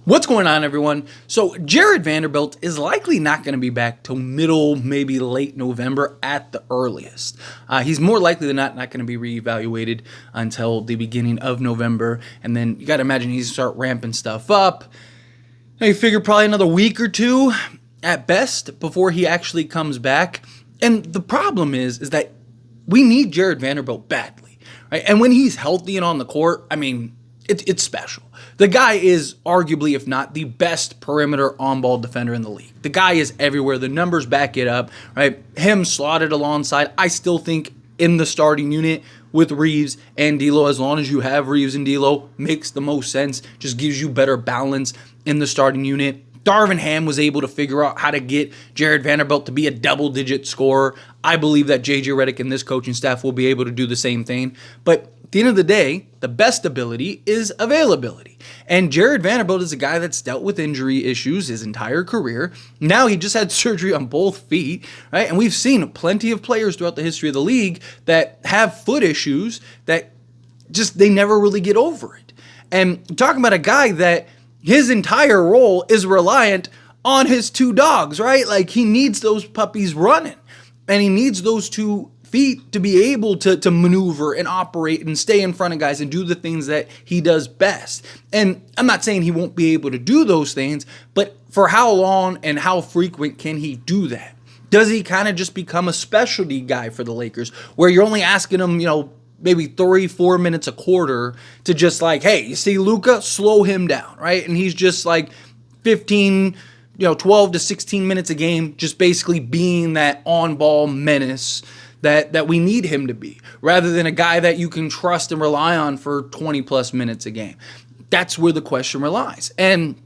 What's going on, everyone? So Jarred Vanderbilt is likely not going to be back till middle, maybe late November at the earliest. He's more likely than not going to be reevaluated until the beginning of November, and then you got to imagine he's start ramping stuff up. Now you figure probably another week or two at best before he actually comes back. And the problem is that we need Jarred Vanderbilt badly, right? And when he's healthy and on the court, I mean, it's special. The guy is arguably, if not the best perimeter on-ball defender in the league. The guy is everywhere. The numbers back it up, right? Him slotted alongside, I still think in the starting unit with Reeves and D'Lo, as long as you have Reeves and D'Lo, makes the most sense. Just gives you better balance in the starting unit. Darvin Ham was able to figure out how to get Jarred Vanderbilt to be a double-digit scorer. I believe that J.J. Redick and this coaching staff will be able to do the same thing. But at the end of the day, the best ability is availability. And Jarred Vanderbilt is a guy that's dealt with injury issues his entire career. Now he just had surgery on both feet, right? And we've seen plenty of players throughout the history of the league that have foot issues that just they never really get over it. And talking about a guy that his entire role is reliant on his two dogs, right? Like he needs those puppies running and he needs those 2 feet to be able to maneuver and operate and stay in front of guys and do the things that he does best. And I'm not saying he won't be able to do those things, but for how long and how frequent can he do that? Does he kind of just become a specialty guy for the Lakers where you're only asking him, maybe 3-4 minutes a quarter to just like, hey, you see Luka, slow him down, right? And he's just like 15, 12 to 16 minutes a game, just basically being that on-ball menace that we need him to be, rather than a guy that you can trust and rely on for 20 plus minutes a game. That's where the question relies. And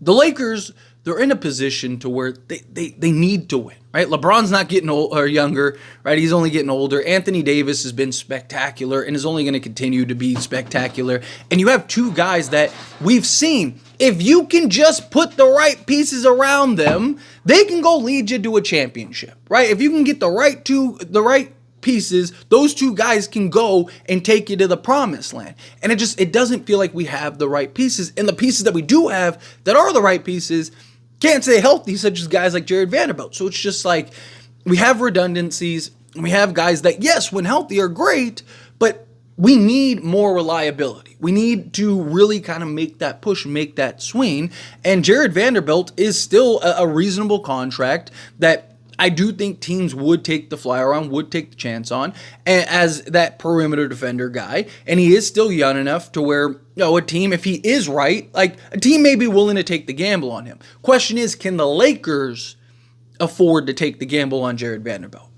the Lakers, they're in a position to where they need to win, right? LeBron's not getting old or younger, right? He's only getting older. Anthony Davis has been spectacular and is only going to continue to be spectacular. And you have 2 guys that we've seen, if you can just put the right pieces around them, they can go lead you to a championship, right? If you can get the right pieces, those 2 guys can go and take you to the promised land. And it doesn't feel like we have the right pieces. And the pieces that we do have that are the right pieces can't stay healthy, such as guys like Jarred Vanderbilt. So it's just like we have redundancies. We have guys that, yes, when healthy are great, but we need more reliability. We need to really kind of make that push, make that swing. And Jarred Vanderbilt is still a reasonable contract that I do think teams would take the flyer on, would take the chance on as that perimeter defender guy. And he is still young enough to where, a team, if he is right, like a team may be willing to take the gamble on him. Question is, can the Lakers afford to take the gamble on Jarred Vanderbilt?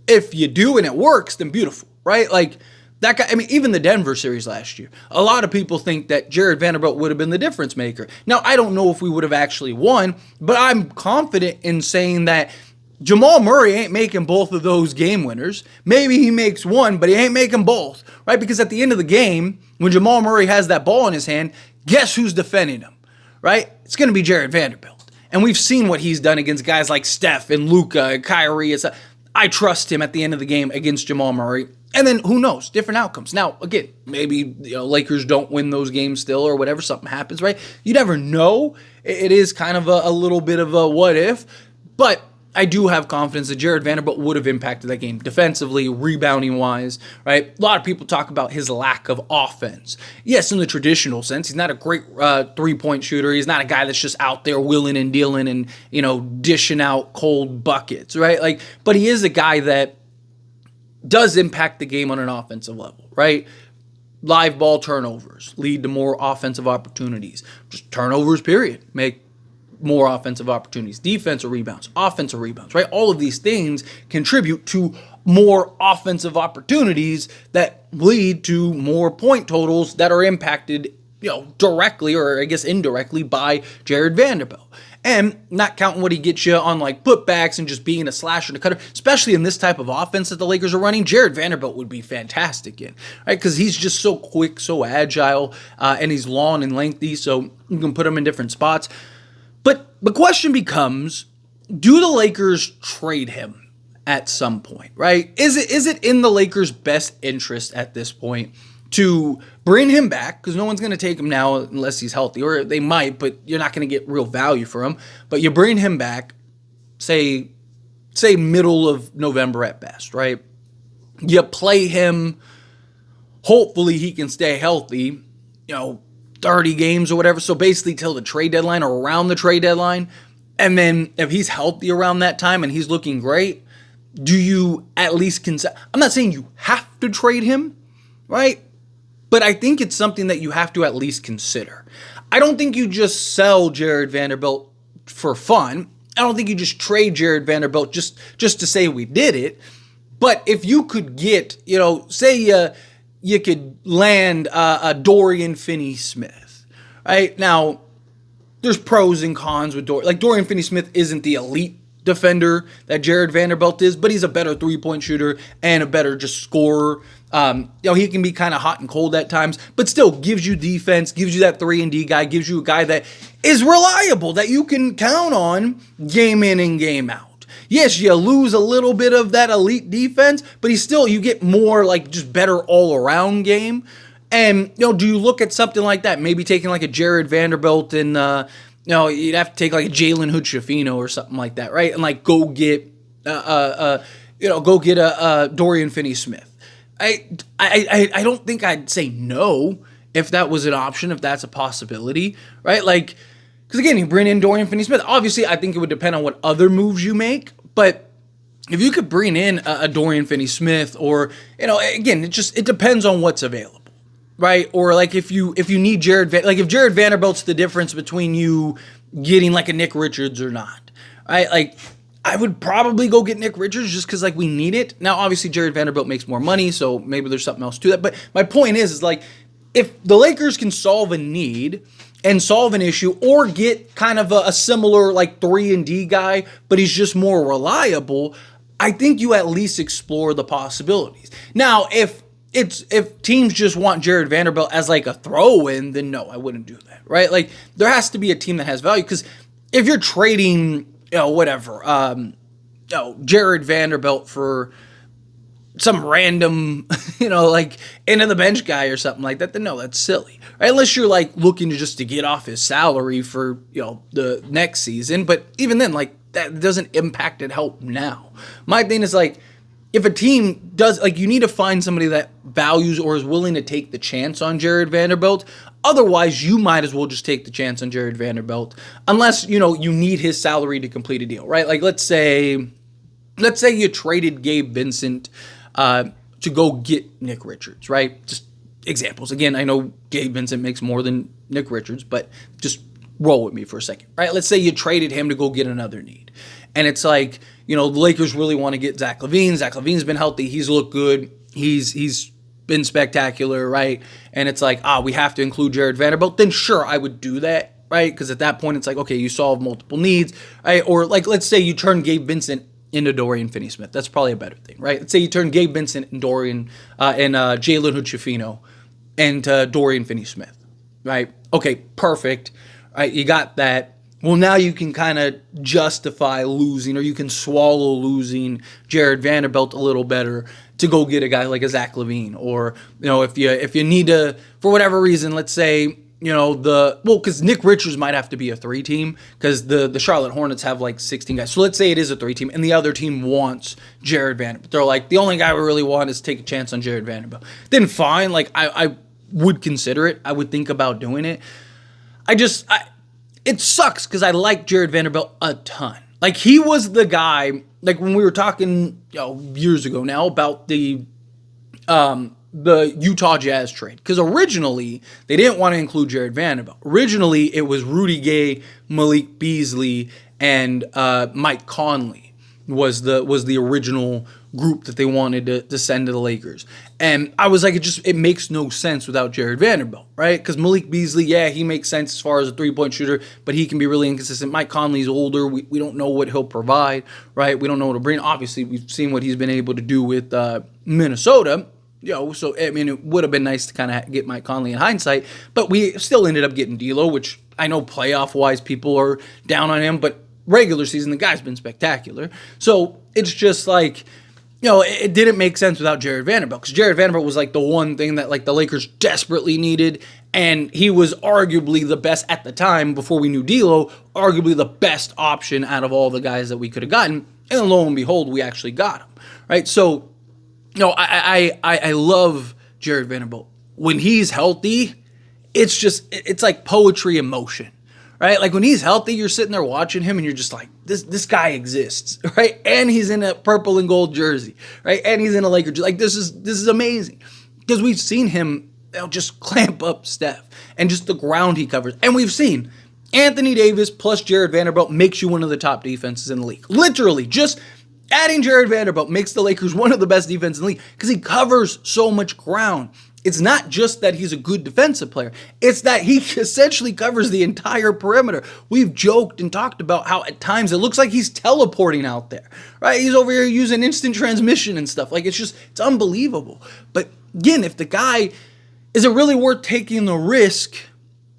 If you do and it works, then beautiful, right? Like that guy, even the Denver series last year, a lot of people think that Jarred Vanderbilt would have been the difference maker. Now, I don't know if we would have actually won, but I'm confident in saying that Jamal Murray ain't making both of those game winners. Maybe he makes one, but he ain't making both, right? Because at the end of the game, when Jamal Murray has that ball in his hand, guess who's defending him, right? It's going to be Jarred Vanderbilt. And we've seen what he's done against guys like Steph and Luka and Kyrie. I trust him at the end of the game against Jamal Murray. And then who knows, different outcomes. Now, again, maybe Lakers don't win those games still or whatever, something happens, right? You never know. It is kind of a little bit of a what if, but I do have confidence that Jarred Vanderbilt would have impacted that game defensively, rebounding-wise, right? A lot of people talk about his lack of offense. Yes, in the traditional sense, he's not a great three-point shooter. He's not a guy that's just out there willing and dealing and, dishing out cold buckets, right? But he is a guy that does impact the game on an offensive level, right? Live ball turnovers lead to more offensive opportunities. Just turnovers, period. Make more offensive opportunities, defensive rebounds, offensive rebounds, right? All of these things contribute to more offensive opportunities that lead to more point totals that are impacted, directly or I guess indirectly by Jarred Vanderbilt. And not counting what he gets you on like putbacks and just being a slasher and a cutter, especially in this type of offense that the Lakers are running, Jarred Vanderbilt would be fantastic in, right? Because he's just so quick, so agile, and he's long and lengthy, so you can put him in different spots. But the question becomes, do the Lakers trade him at some point, right? Is it in the Lakers' best interest at this point to bring him back, because no one's going to take him now unless he's healthy, or they might, but you're not going to get real value for him. But you bring him back, say middle of November at best, right? You play him, hopefully he can stay healthy, 30 games or whatever. So basically till the trade deadline or around the trade deadline. And then if he's healthy around that time and he's looking great, do you at least consider? I'm not saying you have to trade him, right? But I think it's something that you have to at least consider. I don't think you just sell Jarred Vanderbilt for fun. I don't think you just trade Jarred Vanderbilt just to say we did it. But if you could get, say you could land a Dorian Finney-Smith, right? Now, there's pros and cons with Dorian. Like, Dorian Finney-Smith isn't the elite defender that Jarred Vanderbilt is, but he's a better three-point shooter and a better just scorer. He can be kind of hot and cold at times, but still gives you defense, gives you that 3-and-D guy, gives you a guy that is reliable, that you can count on game in and game out. Yes, you lose a little bit of that elite defense, but you get more like just better all-around game. And, do you look at something like that? Maybe taking like a Jarred Vanderbilt and, you'd have to take like a Jalen Hood-Schifino or something like that, right? And like go get a Dorian Finney-Smith. I don't think I'd say no if that was an option, if that's a possibility, right? Like, because again, you bring in Dorian Finney-Smith. Obviously, I think it would depend on what other moves you make, but if you could bring in a Dorian Finney-Smith, or again, it depends on what's available. Right? Or like if you need if Jarred Vanderbilt's the difference between you getting like a Nick Richards or not. Right? Like, I would probably go get Nick Richards just because like we need it. Now, obviously Jarred Vanderbilt makes more money, so maybe there's something else to that. But my point is like, if the Lakers can solve a need and solve an issue, or get kind of a similar like 3-and-D guy, but he's just more reliable, I think you at least explore the possibilities. Now, if teams just want Jarred Vanderbilt as like a throw-in, then no, I wouldn't do that, right? Like, there has to be a team that has value, because if you're trading, Jarred Vanderbilt for some random, like end of the bench guy or something like that, then no, that's silly, right? Unless you're like looking to get off his salary for, the next season. But even then, like, that doesn't impact it help now. My thing is like, if a team does, like, you need to find somebody that values or is willing to take the chance on Jarred Vanderbilt. Otherwise, you might as well just take the chance on Jarred Vanderbilt, unless, you need his salary to complete a deal, right? Like, let's say you traded Gabe Vincent to go get Nick Richards, right? Just examples. Again, I know Gabe Vincent makes more than Nick Richards, but just roll with me for a second, right? Let's say you traded him to go get another need. And it's like, the Lakers really want to get Zach LaVine. Zach LaVine's been healthy. He's looked good. He's been spectacular, right? And it's like, we have to include Jarred Vanderbilt. Then sure, I would do that, right? Because at that point, it's like, okay, you solve multiple needs, right? Or like, let's say you turn Gabe Vincent into Dorian Finney-Smith. That's probably a better thing, right? Let's say you turn Gabe Vincent and Jalen Hood-Schifino into Dorian Finney-Smith, right? Okay, perfect. All right, you got that. Well, now you can kind of justify losing, or you can swallow losing Jarred Vanderbilt a little better to go get a guy like a Zach LaVine. Or, if you need to, for whatever reason, let's say, because Nick Richards might have to be a 3-team, because the Charlotte Hornets have like 16 guys. So let's say it is a 3-team, and the other team wants Jarred Vanderbilt. They're like, the only guy we really want is take a chance on Jarred Vanderbilt. Then fine, like, I would consider it. I would think about doing it. It sucks because I like Jarred Vanderbilt a ton. Like, he was the guy, like when we were talking years ago now about the Utah Jazz trade. Because originally, they didn't want to include Jarred Vanderbilt. Originally, it was Rudy Gay, Malik Beasley, and Mike Conley was the original group that they wanted to send to the Lakers. And I was like, it makes no sense without Jarred Vanderbilt, right? Because Malik Beasley, yeah, he makes sense as far as a three-point shooter, but he can be really inconsistent. Mike Conley's older. We don't know what he'll provide, right? We don't know what he'll bring. Obviously, we've seen what he's been able to do with Minnesota. So, I mean, it would have been nice to kind of get Mike Conley in hindsight, but we still ended up getting D'Lo, which I know playoff-wise people are down on him, but regular season, the guy's been spectacular. So, it's just like, it didn't make sense without Jarred Vanderbilt, because Jarred Vanderbilt was like the one thing that like the Lakers desperately needed, and he was arguably the best at the time before we knew D'Lo, arguably the best option out of all the guys that we could have gotten, and lo and behold, we actually got him, right? So, I love Jarred Vanderbilt. When he's healthy, it's like poetry in motion. Right? Like when he's healthy, you're sitting there watching him and you're just like, this guy exists, right? And he's in a purple and gold jersey, right? And he's in a Laker jersey. Like this is amazing. Because we've seen him just clamp up Steph and just the ground he covers. And we've seen Anthony Davis plus Jarred Vanderbilt makes you one of the top defenses in the league. Literally, just adding Jarred Vanderbilt makes the Lakers one of the best defenses in the league because he covers so much ground. It's not just that he's a good defensive player. It's that he essentially covers the entire perimeter. We've joked and talked about how at times it looks like he's teleporting out there, right? He's over here using instant transmission and stuff. Like it's unbelievable. But again, if the guy, is it really worth taking the risk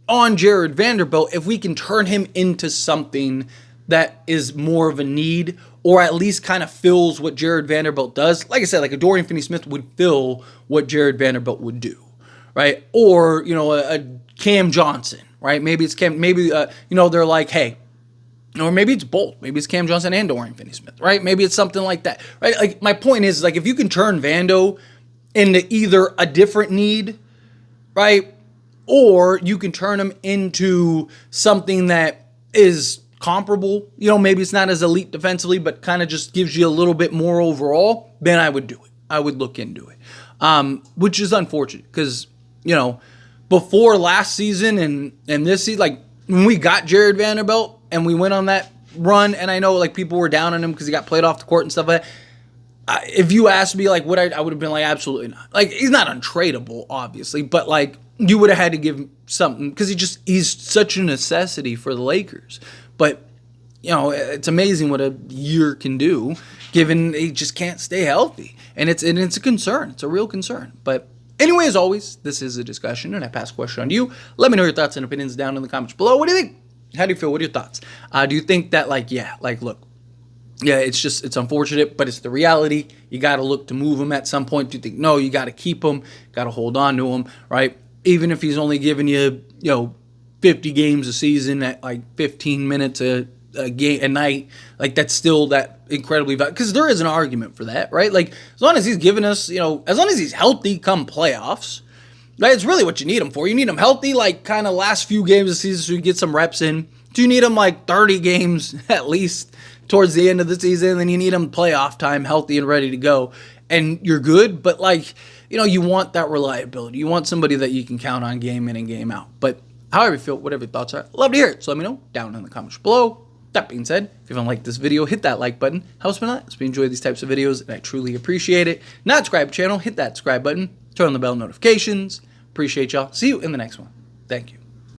on Jarred Vanderbilt if we can turn him into something that is more of a need, or at least kind of fills what Jarred Vanderbilt does? Like I said, like a Dorian Finney-Smith would fill what Jarred Vanderbilt would do, right? Or, a Cam Johnson, right? Maybe it's Cam, maybe, they're like, hey, or maybe it's both. Maybe it's Cam Johnson and Dorian Finney-Smith, right? Maybe it's something like that, right? Like my point is, like, if you can turn Vando into either a different need, right? Or you can turn him into something that is comparable, maybe it's not as elite defensively, but kind of just gives you a little bit more overall, then I would do it. I would look into it. Which is unfortunate because, before last season and this season, like when we got Jarred Vanderbilt and we went on that run, and I know like people were down on him because he got played off the court and stuff like that. If you asked me like I would have been like, absolutely not. Like he's not untradeable, obviously, but like you would have had to give him something because he's such a necessity for the Lakers. But, it's amazing what a year can do, given he just can't stay healthy. And it's a concern. It's a real concern. But anyway, as always, this is a discussion, and I pass the question on to you. Let me know your thoughts and opinions down in the comments below. What do you think? How do you feel? What are your thoughts? Do you think that, look, it's unfortunate, but it's the reality. You got to look to move him at some point. Do you think, no, you got to keep him, got to hold on to him, right? Even if he's only giving you, 50 games a season at like 15 minutes a night, like that's still that incredibly valuable, because there is an argument for that, right? Like as long as he's giving us, as long as he's healthy come playoffs, right? It's really what you need him for. You need him healthy, like kind of last few games of the season so you get some reps in. Do you need him like 30 games at least towards the end of the season? Then you need him playoff time, healthy and ready to go, and you're good. But you want that reliability. You want somebody that you can count on game in and game out. But however you feel, whatever your thoughts are, love to hear it. So let me know down in the comments below. That being said, if you haven't liked this video, hit that like button. Helps me a lot. Helps me enjoy these types of videos, and I truly appreciate it. Not subscribe to the channel, hit that subscribe button. Turn on the bell notifications. Appreciate y'all. See you in the next one. Thank you.